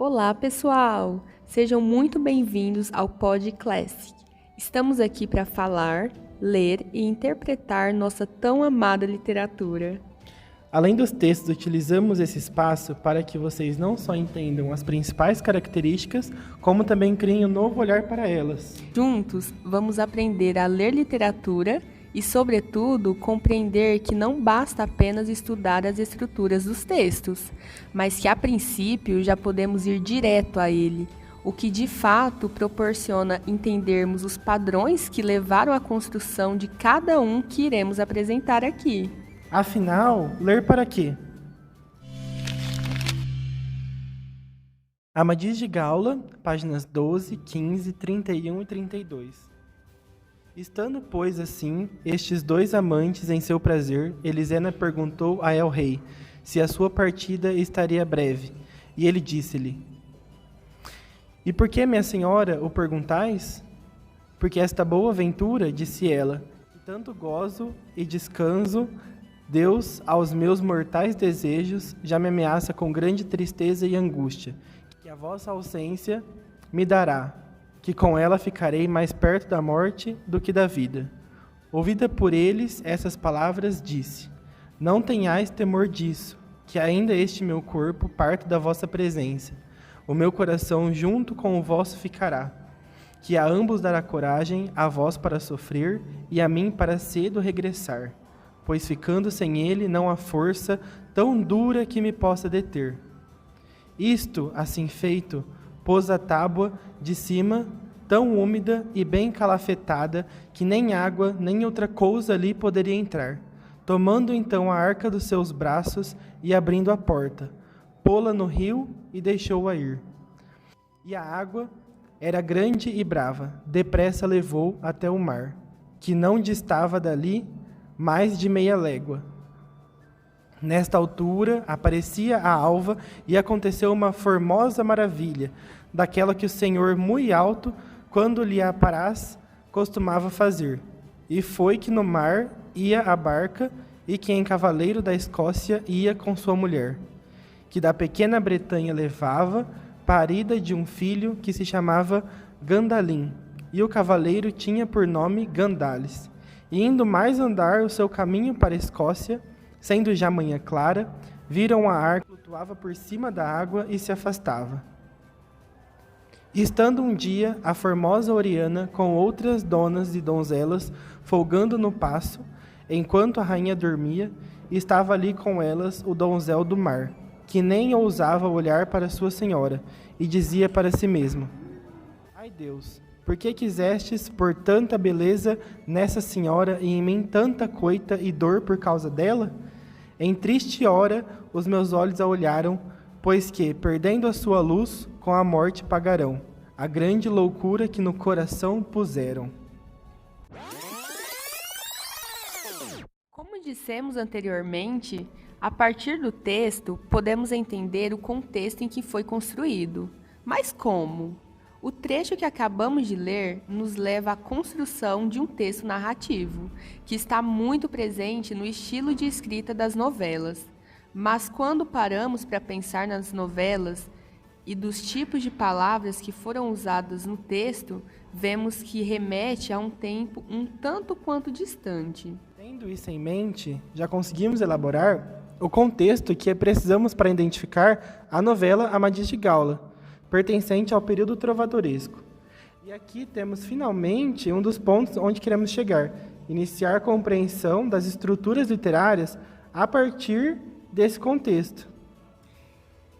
Olá, pessoal! Sejam muito bem-vindos ao Pod Classic. Estamos aqui para falar, ler e interpretar nossa tão amada literatura. Além dos textos, utilizamos esse espaço para que vocês não só entendam as principais características, como também criem um novo olhar para elas. Juntos, vamos aprender a ler literatura e, sobretudo, compreender que não basta apenas estudar as estruturas dos textos, mas que, a princípio, já podemos ir direto a ele, o que de fato proporciona entendermos os padrões que levaram à construção de cada um que iremos apresentar aqui. Afinal, ler para quê? Amadís de Gaula, páginas 12, 15, 31 e 32. Estando, pois, assim, estes dois amantes em seu prazer, Elisena perguntou a El-Rei se a sua partida estaria breve. E ele disse-lhe: E por que, minha senhora, o perguntais? Porque esta boa ventura, disse ela, e tanto gozo e descanso, Deus, aos meus mortais desejos, já me ameaça com grande tristeza e angústia, que a vossa ausência me dará, que com ela ficarei mais perto da morte do que da vida. Ouvida por eles, essas palavras disse: Não tenhais temor disso, que ainda este meu corpo parte da vossa presença. O meu coração junto com o vosso ficará, que a ambos dará coragem, a vós para sofrer, e a mim para cedo regressar. Pois ficando sem ele, não há força tão dura que me possa deter. Isto, assim feito, pôs a tábua de cima, tão úmida e bem calafetada, que nem água, nem outra coisa ali poderia entrar. Tomando então a arca dos seus braços e abrindo a porta, pô-la no rio e deixou-a ir. E a água era grande e brava, depressa levou até o mar, que não distava dali mais de meia légua. Nesta altura aparecia a alva e aconteceu uma formosa maravilha, daquela que o Senhor muito alto, quando lhe aparás, costumava fazer. E foi que no mar ia a barca e que em cavaleiro da Escócia ia com sua mulher, que da pequena Bretanha levava, parida de um filho que se chamava Gandalim, e o cavaleiro tinha por nome Gandales. E indo mais andar o seu caminho para a Escócia, sendo já manhã clara, viram a arca que flutuava por cima da água e se afastava. E estando um dia a formosa Oriana com outras donas e donzelas folgando no paço, enquanto a rainha dormia, estava ali com elas o donzel do mar, que nem ousava olhar para sua senhora, e dizia para si mesmo: Ai Deus! Por que quisestes por tanta beleza nessa senhora e em mim tanta coita e dor por causa dela? Em triste hora os meus olhos a olharam, pois que, perdendo a sua luz, com a morte pagarão a grande loucura que no coração puseram. Como dissemos anteriormente, a partir do texto podemos entender o contexto em que foi construído. Mas como? O trecho que acabamos de ler nos leva à construção de um texto narrativo, que está muito presente no estilo de escrita das novelas. Mas quando paramos para pensar nas novelas e dos tipos de palavras que foram usadas no texto, vemos que remete a um tempo um tanto quanto distante. Tendo isso em mente, já conseguimos elaborar o contexto que precisamos para identificar a novela Amadís de Gaula, pertencente ao período trovadoresco. E aqui temos finalmente um dos pontos onde queremos chegar: iniciar a compreensão das estruturas literárias a partir desse contexto.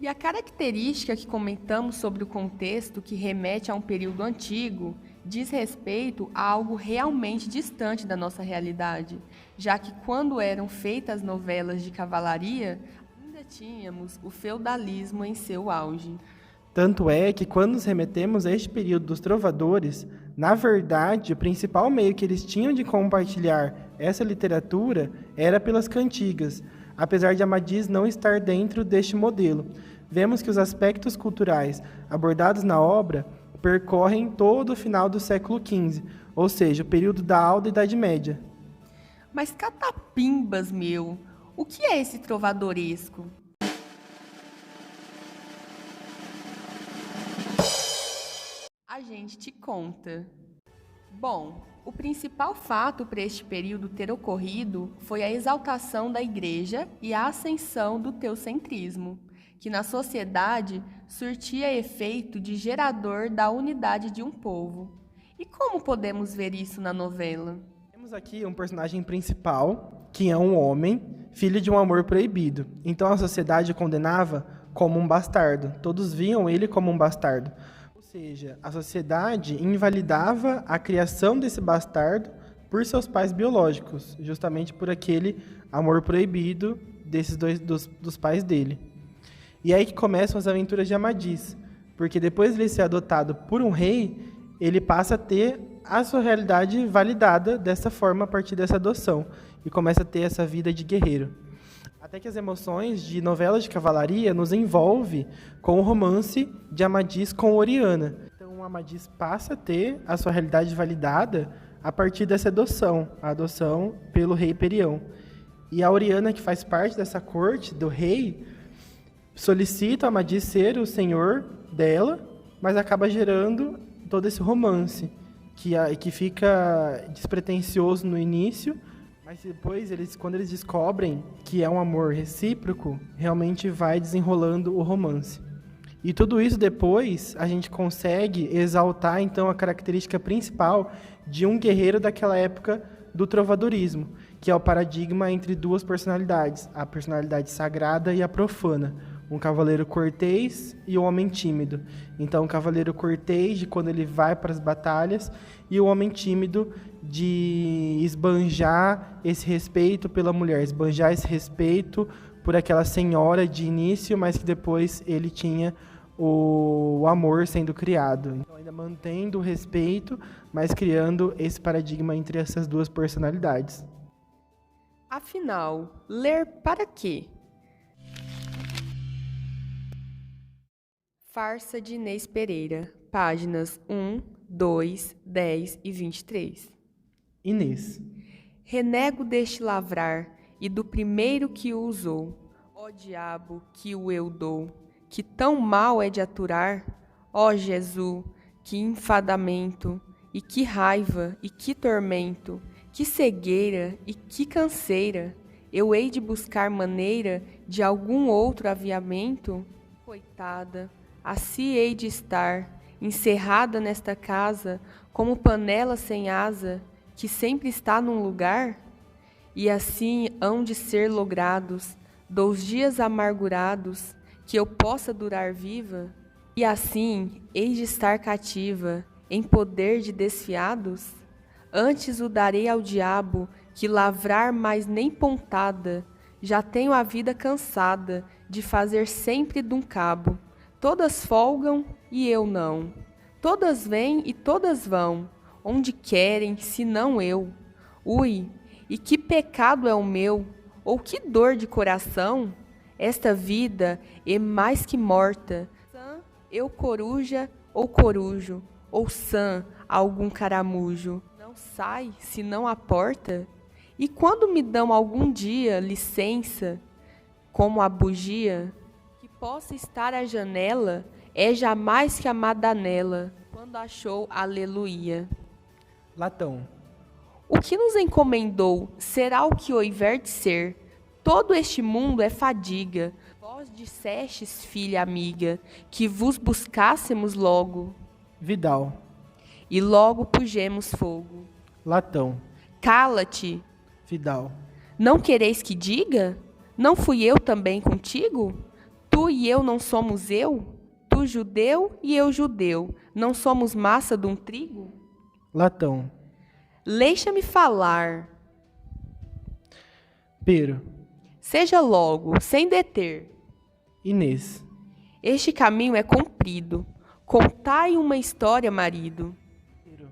E a característica que comentamos sobre o contexto que remete a um período antigo diz respeito a algo realmente distante da nossa realidade, já que quando eram feitas novelas de cavalaria, ainda tínhamos o feudalismo em seu auge. Tanto é que, quando nos remetemos a este período dos trovadores, na verdade, o principal meio que eles tinham de compartilhar essa literatura era pelas cantigas, apesar de Amadís não estar dentro deste modelo. Vemos que os aspectos culturais abordados na obra percorrem todo o final do século XV, ou seja, o período da Alta Idade Média. Mas catapimbas, meu, o que é esse trovadoresco? gente te conta. Bom, o principal fato para este período ter ocorrido foi a exaltação da Igreja e a ascensão do teocentrismo, que na sociedade surtia efeito de gerador da unidade de um povo. E como podemos ver isso na novela? Temos aqui um personagem principal, que é um homem, filho de um amor proibido. Então a sociedade o condenava como um bastardo. Todos viam ele como um bastardo. Ou seja, a sociedade invalidava a criação desse bastardo por seus pais biológicos, justamente por aquele amor proibido desses dos pais dele. E é aí que começam as aventuras de Amadis, porque depois de ele ser adotado por um rei, ele passa a ter a sua realidade validada dessa forma a partir dessa adoção, e começa a ter essa vida de guerreiro. Até que as emoções de novelas de cavalaria nos envolve com o romance de Amadis com Oriana. Então Amadis passa a ter a sua realidade validada a partir dessa adoção, a adoção pelo rei Perião. E a Oriana, que faz parte dessa corte do rei, solicita a Amadis ser o senhor dela, mas acaba gerando todo esse romance, que fica despretensioso no início, mas depois, quando eles descobrem que é um amor recíproco, realmente vai desenrolando o romance. E tudo isso depois, a gente consegue exaltar, então, a característica principal de um guerreiro daquela época do trovadorismo, que é o paradigma entre duas personalidades, a personalidade sagrada e a profana. Um cavaleiro cortês e um homem tímido. Então, o cavaleiro cortês, de quando ele vai para as batalhas, e o homem tímido, de esbanjar esse respeito pela mulher, esbanjar esse respeito por aquela senhora de início, mas que depois ele tinha o amor sendo criado. Então, ainda mantendo o respeito, mas criando esse paradigma entre essas duas personalidades. Afinal, ler para quê? Farsa de Inês Pereira, páginas 1, 2, 10 e 23. Inês. Renego deste lavrar e do primeiro que o usou. Ó diabo, que o eu dou, que tão mal é de aturar. Ó Jesus, que enfadamento, e que raiva, e que tormento, que cegueira e que canseira. Eu hei de buscar maneira de algum outro aviamento? Coitada, assim hei de estar, encerrada nesta casa, como panela sem asa, que sempre está num lugar? E assim hão de ser logrados 2 dias amargurados, que eu possa durar viva? E assim hei de estar cativa, em poder de desfiados? Antes o darei ao diabo, que lavrar mais nem pontada, já tenho a vida cansada de fazer sempre de um cabo. Todas folgam e eu não. Todas vêm e todas vão, onde querem, senão eu. Ui, e que pecado é o meu, ou que dor de coração? Esta vida é mais que morta. Sã eu coruja ou corujo, ou sã algum caramujo. Não sai, senão a porta? E quando me dão algum dia licença, como a bugia, que possa estar à janela, é jamais que a Madanela, quando achou aleluia. Latão. O que nos encomendou será o que houver de ser. Todo este mundo é fadiga. Vós dissestes, filha amiga, que vos buscássemos logo. Vidal. E logo pujemos fogo. Latão. Cala-te. Vidal. Não quereis que diga? Não fui eu também contigo? Tu e eu não somos eu? Tu judeu e eu judeu. Não somos massa de um trigo? Latão. Deixa-me falar. Pero. Seja logo, sem deter. Inês. Este caminho é comprido. Contai uma história, marido. Pero.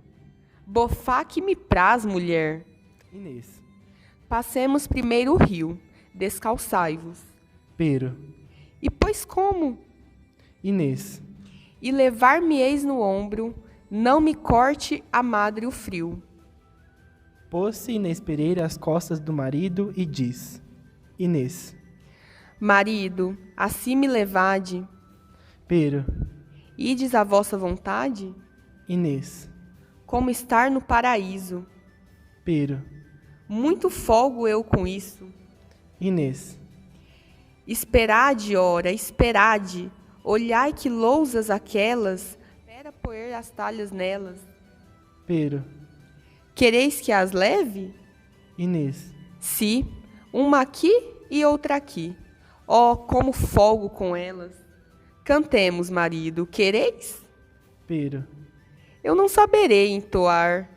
Bofá que me praz, mulher. Inês. Passemos primeiro o rio. Descalçai-vos. Pero. E pois como? Inês. E levar-me-eis no ombro, não me corte a madre o frio. Pôs-se Inês Pereira às costas do marido e diz: Inês. Marido, assim me levade. Pero. Ides à vossa vontade? Inês. Como estar no paraíso. Pero. Muito folgo eu com isso. Inês. Esperade, ora, esperade. Olhai que lousas aquelas, para pôr as talhas nelas. Pero. Quereis que as leve? Inês. Si, uma aqui e outra aqui. Oh, como folgo com elas. Cantemos, marido, quereis? Pero. Eu não saberei entoar,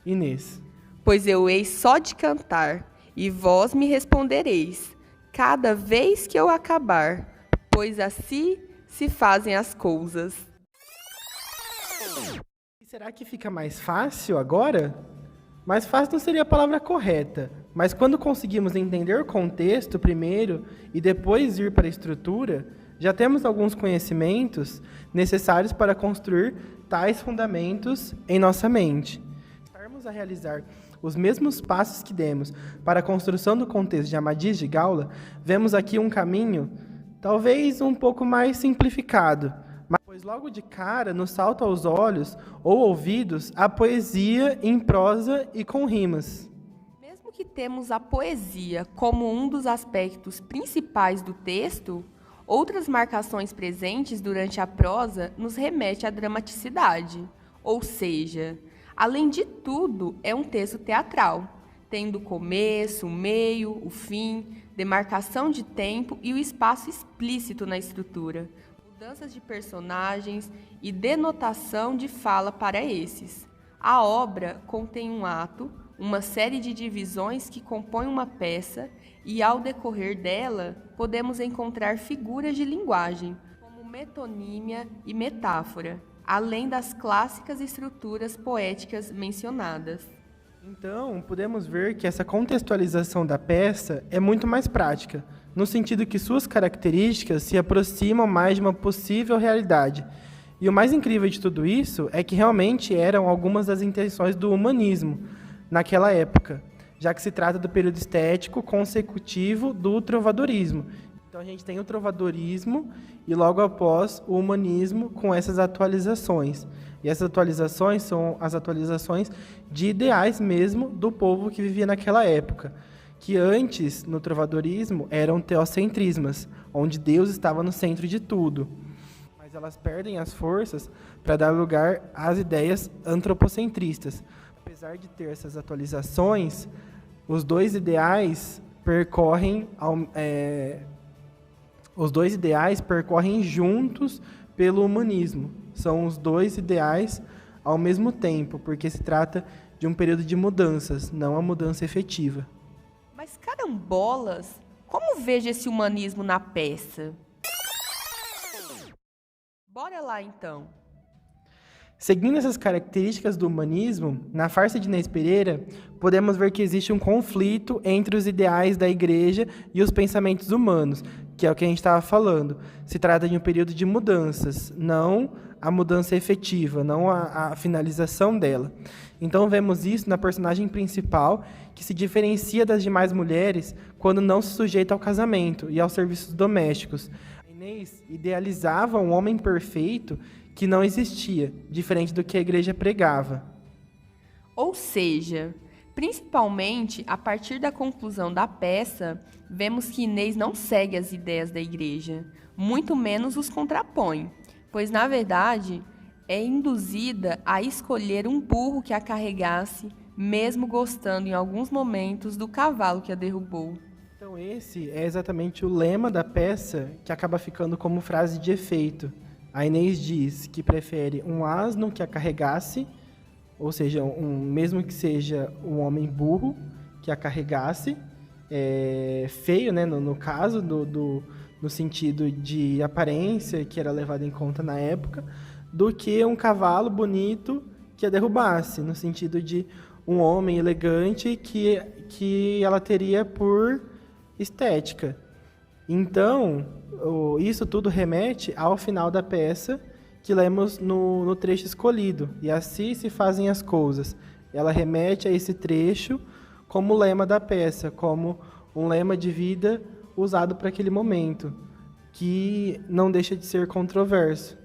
Inês. pois eu hei só de cantar, e vós me respondereis, cada vez que eu acabar, pois assim se fazem as coisas. E será que fica mais fácil agora? Mais fácil não seria a palavra correta, mas quando conseguimos entender o contexto primeiro e depois ir para a estrutura, já temos alguns conhecimentos necessários para construir tais fundamentos em nossa mente. Estarmos a realizar os mesmos passos que demos para a construção do contexto de Amadís de Gaula, vemos aqui um caminho talvez um pouco mais simplificado, mas pois logo de cara nos salta aos olhos ou ouvidos a poesia em prosa e com rimas. Mesmo que temos a poesia como um dos aspectos principais do texto, outras marcações presentes durante a prosa nos remete à dramaticidade, ou seja, além de tudo, é um texto teatral, tendo o começo, o meio, o fim, demarcação de tempo e o espaço explícito na estrutura, mudanças de personagens e denotação de fala para esses. A obra contém um ato, uma série de divisões que compõem uma peça e, ao decorrer dela, podemos encontrar figuras de linguagem, como metonímia e metáfora, além das clássicas estruturas poéticas mencionadas. Então, podemos ver que essa contextualização da peça é muito mais prática, no sentido que suas características se aproximam mais de uma possível realidade. E o mais incrível de tudo isso é que realmente eram algumas das intenções do humanismo naquela época, já que se trata do período estético consecutivo do trovadorismo. Então a gente tem o trovadorismo e logo após o humanismo com essas atualizações. E essas atualizações são as atualizações de ideais mesmo do povo que vivia naquela época, que antes, no trovadorismo, eram teocentrismas, onde Deus estava no centro de tudo. Mas elas perdem as forças para dar lugar às ideias antropocentristas. Apesar de ter essas atualizações, os dois ideais percorrem juntos pelo humanismo. São os dois ideais ao mesmo tempo, porque se trata de um período de mudanças, não a mudança efetiva. Mas carambolas, como vejo esse humanismo na peça? Bora lá então. Seguindo essas características do humanismo, na farsa de Inês Pereira, podemos ver que existe um conflito entre os ideais da igreja e os pensamentos humanos, que é o que a gente estava falando. Se trata de um período de mudanças, não a mudança efetiva, não a finalização dela. Então vemos isso na personagem principal, que se diferencia das demais mulheres quando não se sujeita ao casamento e aos serviços domésticos. A Inês idealizava um homem perfeito que não existia, diferente do que a igreja pregava. Ou seja, principalmente a partir da conclusão da peça, vemos que Inês não segue as ideias da igreja, muito menos os contrapõe, pois, na verdade, é induzida a escolher um burro que a carregasse, mesmo gostando em alguns momentos do cavalo que a derrubou. Então esse é exatamente o lema da peça, que acaba ficando como frase de efeito. A Inês diz que prefere um asno que a carregasse, ou seja, mesmo que seja um homem burro que a carregasse, feio, né, no caso, no sentido de aparência que era levado em conta na época, do que um cavalo bonito que a derrubasse, no sentido de um homem elegante que ela teria por estética. Então, isso tudo remete ao final da peça que lemos no trecho escolhido. E assim se fazem as coisas. Ela remete a esse trecho como lema da peça, como um lema de vida usado para aquele momento, que não deixa de ser controverso.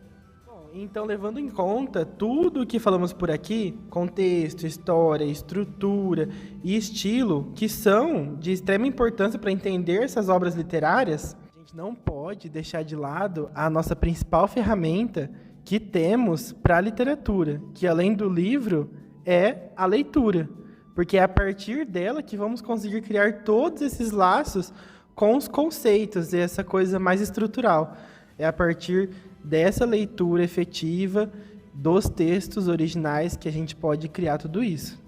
Bom, Então, levando em conta tudo o que falamos por aqui, contexto, história, estrutura e estilo, que são de extrema importância para entender essas obras literárias, a gente não pode deixar de lado a nossa principal ferramenta que temos para a literatura, que além do livro é a leitura, porque é a partir dela que vamos conseguir criar todos esses laços com os conceitos e essa coisa mais estrutural. É a partir dessa leitura efetiva dos textos originais que a gente pode criar tudo isso.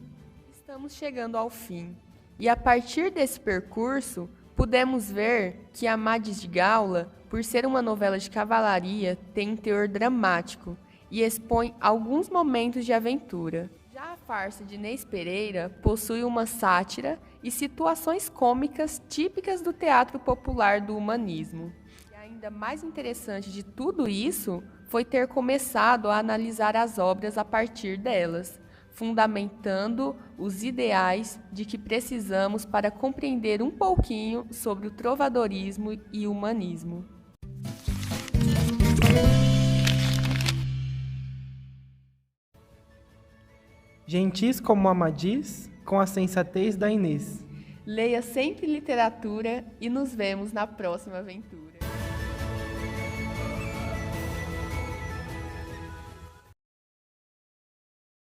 Estamos chegando ao fim. E a partir desse percurso, pudemos ver que Amadis de Gaula, por ser uma novela de cavalaria, tem um teor dramático e expõe alguns momentos de aventura. Já a farsa de Inês Pereira possui uma sátira e situações cômicas típicas do teatro popular do humanismo. Ainda mais interessante de tudo isso foi ter começado a analisar as obras a partir delas, fundamentando os ideais de que precisamos para compreender um pouquinho sobre o trovadorismo e humanismo. Gentis como Amadis, com a sensatez da Inês. Leia sempre literatura e nos vemos na próxima aventura.